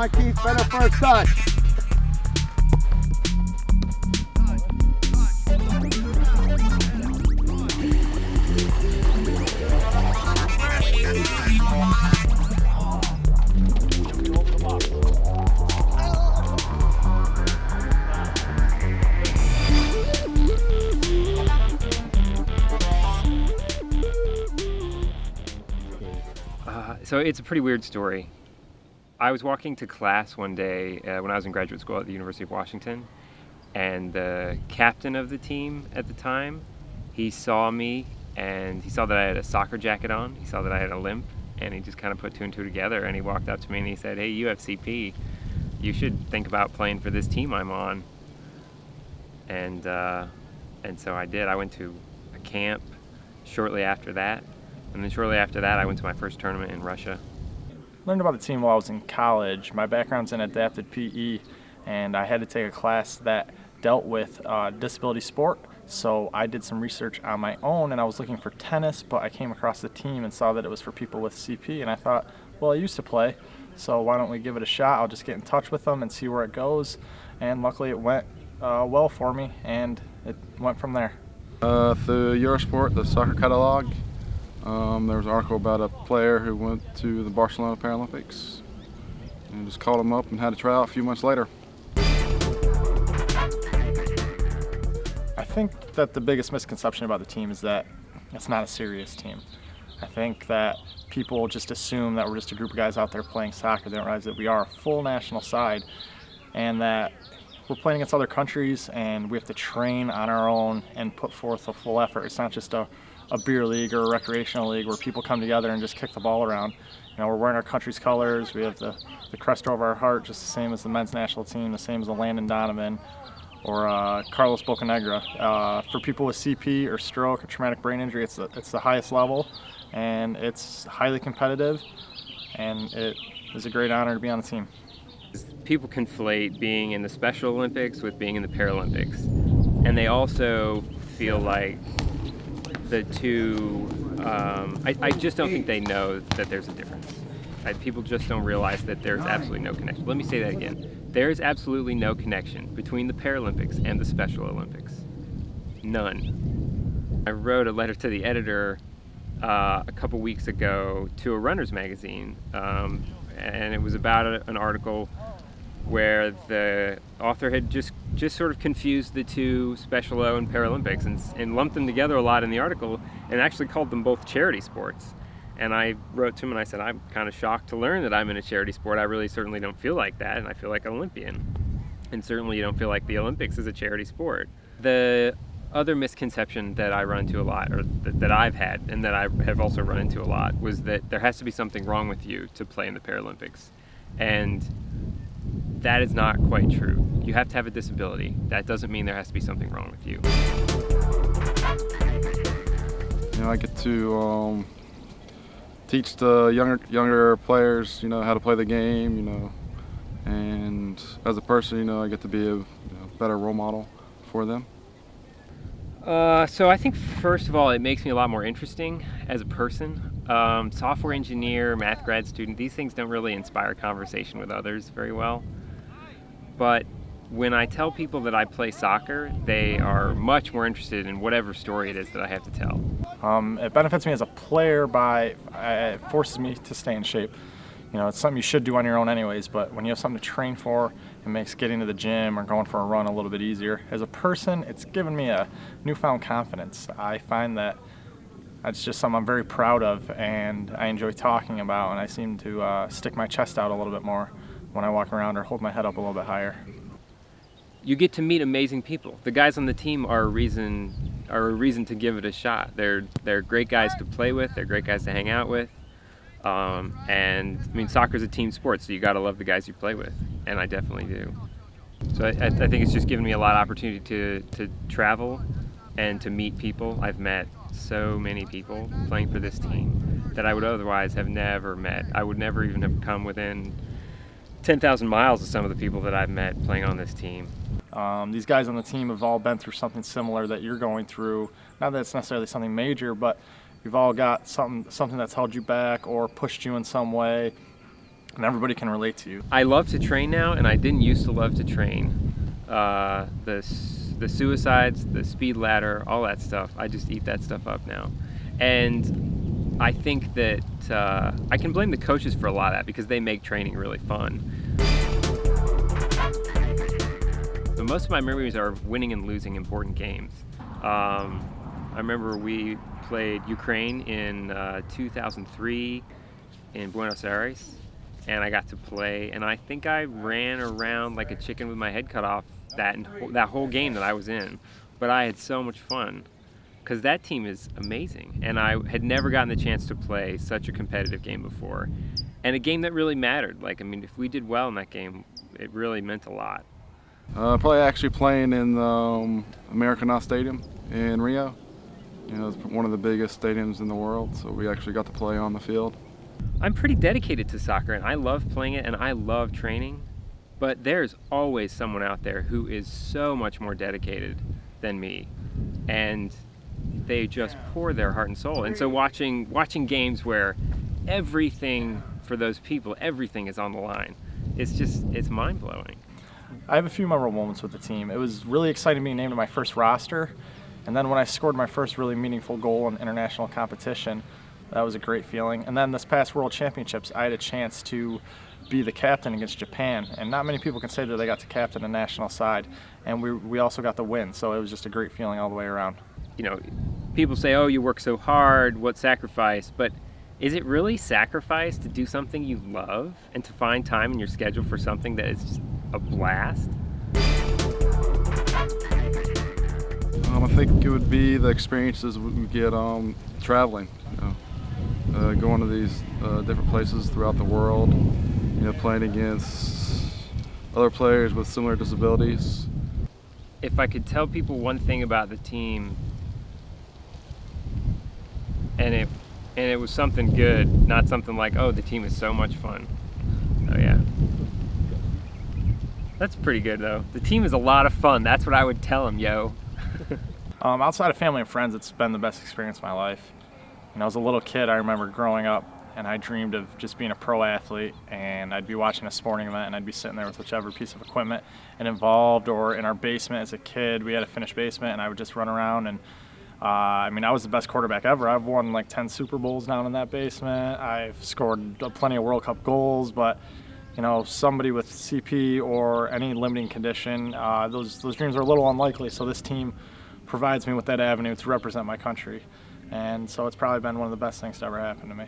on, Keith, better first touch. So it's a pretty weird story. I was walking to class one day when I was in graduate school at the University of Washington, and the captain of the team at the time, he saw me and he saw that I had a soccer jacket on, he saw that I had a limp, and he just kind of put two and two together, and he walked up to me and he said, "Hey, you have CP, you should think about playing for this team I'm on." And so I did. I went to a camp shortly after that. And then shortly after that, I went to my first tournament in Russia. Learned about the team while I was in college. My background's in adapted PE, and I had to take a class that dealt with disability sport. So I did some research on my own, and I was looking for tennis, but I came across the team and saw that it was for people with CP, and I thought, well, I used to play, so why don't we give it a shot? I'll just get in touch with them and see where it goes. And luckily it went well for me, and it went from there. Through Eurosport, the soccer catalog, there was an article about a player who went to the Barcelona Paralympics and just called him up and had a tryout a few months later. I think that the biggest misconception about the team is that it's not a serious team. I think that people just assume that we're just a group of guys out there playing soccer. They don't realize that we are a full national side and that we're playing against other countries and we have to train on our own and put forth a full effort. It's not just a beer league or a recreational league where people come together and just kick the ball around. You know, we're wearing our country's colors. We have the crest over our heart, just the same as the men's national team, the same as the Landon Donovan or Carlos Bocanegra. For people with CP or stroke or traumatic brain injury, it's the highest level, and it's highly competitive, and it is a great honor to be on the team. People conflate being in the Special Olympics with being in the Paralympics, and they also feel like the two, I just don't think they know that there's a difference. People just don't realize that there's absolutely no connection. Let me say that again. There's absolutely no connection between the Paralympics and the Special Olympics. None. I wrote a letter to the editor a couple weeks ago to a runner's magazine, and it was about an article where the author had just sort of confused the two Special O and Paralympics and lumped them together a lot in the article and actually called them both charity sports. And I wrote to him and I said, I'm kind of shocked to learn that I'm in a charity sport. I really certainly don't feel like that, and I feel like an Olympian. And certainly you don't feel like the Olympics is a charity sport. The other misconception that I run into a lot, or that I've had and that I have also run into a lot, was that there has to be something wrong with you to play in the Paralympics. And that is not quite true. You have to have a disability. That doesn't mean there has to be something wrong with you. You know, I get to teach the younger players, how to play the game, and as a person, I get to be a better role model for them. So I think first of all, it makes me a lot more interesting as a person. Software engineer, math grad student, these things don't really inspire conversation with others very well. But when I tell people that I play soccer, they are much more interested in whatever story it is that I have to tell. It benefits me as a player by it forces me to stay in shape. It's something you should do on your own anyways, but when you have something to train for, it makes getting to the gym or going for a run a little bit easier. As a person, it's given me a newfound confidence. I find that it's just something I'm very proud of and I enjoy talking about, and I seem to stick my chest out a little bit more when I walk around or hold my head up a little bit higher. You get to meet amazing people. The guys on the team are a reason to give it a shot. They're great guys to play with. They're great guys to hang out with. And I mean, soccer's a team sport, so you got to love the guys you play with, and I definitely do. So I think it's just given me a lot of opportunity to travel and to meet people. I've met so many people playing for this team that I would otherwise have never met. I would never even have come within 10,000 miles of some of the people that I've met playing on this team. These guys on the team have all been through something similar that you're going through. Not that it's necessarily something major, but you've all got something that's held you back or pushed you in some way. and everybody can relate to you. I love to train now, and I didn't used to love to train. The suicides, the speed ladder, all that stuff, I just eat that stuff up now. And I think that I can blame the coaches for a lot of that because they make training really fun. But most of my memories are winning and losing important games. I remember we played Ukraine in 2003 in Buenos Aires, and I got to play, and I think I ran around like a chicken with my head cut off that whole game that I was in. But I had so much fun because that team is amazing, and I had never gotten the chance to play such a competitive game before, and a game that really mattered. Like, I mean, if we did well in that game, it really meant a lot. Probably actually playing in the Americana Stadium in Rio. You know, it's one of the biggest stadiums in the world, so we actually got to play on the field. I'm pretty dedicated to soccer, and I love playing it, and I love training, but there's always someone out there who is so much more dedicated than me, and they just pour their heart and soul. And so watching games where everything for those people, everything is on the line, it's mind-blowing. I have a few memorable moments with the team. It was really exciting being named to my first roster, and then when I scored my first really meaningful goal in international competition, that was a great feeling. And then this past World Championships, I had a chance to be the captain against Japan, and not many people can say that they got to captain a national side, and we also got the win, so it was just a great feeling all the way around. You know, people say, oh, you work so hard, what sacrifice? But is it really sacrifice to do something you love and to find time in your schedule for something that is just a blast? I think it would be the experiences we get traveling, going to these different places throughout the world, playing against other players with similar disabilities. If I could tell people one thing about the team, and it was something good, not something like, oh, the team is so much fun. Oh yeah. That's pretty good though. The team is a lot of fun. That's what I would tell them, yo. Outside of family and friends, it's been the best experience of my life. As a little kid, I remember growing up, and I dreamed of just being a pro athlete, and I'd be watching a sporting event, and I'd be sitting there with whichever piece of equipment it involved, or in our basement as a kid, we had a finished basement, and I would just run around, and I was the best quarterback ever. I've won like 10 Super Bowls down in that basement. I've scored plenty of World Cup goals, but somebody with CP or any limiting condition, those dreams are a little unlikely, so this team provides me with that avenue to represent my country. And so it's probably been one of the best things to ever happen to me.